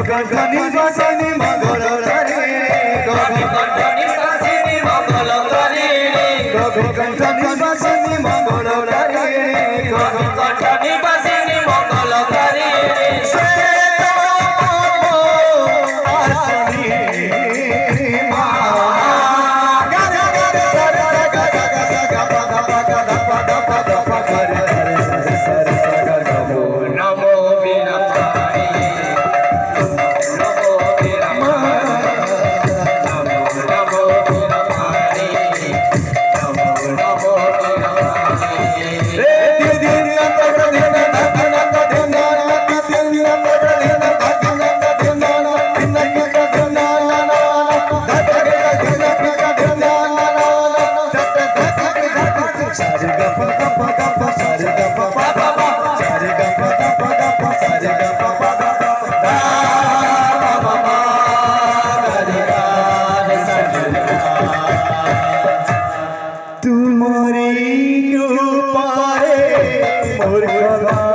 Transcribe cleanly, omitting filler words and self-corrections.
কণ্ঠনি বাসনি মঙ্গল রে কণ্ঠনি বাসনি মঙ্গল রে কণ্ঠনি বাসনি মঙ্গল রে কণ্ঠনি বাসনি মঙ্গল রে সে আসনি মা গা গা গা গা গা গা গা গা নমো বীরপাণি तुम्हारी कृपाए मोर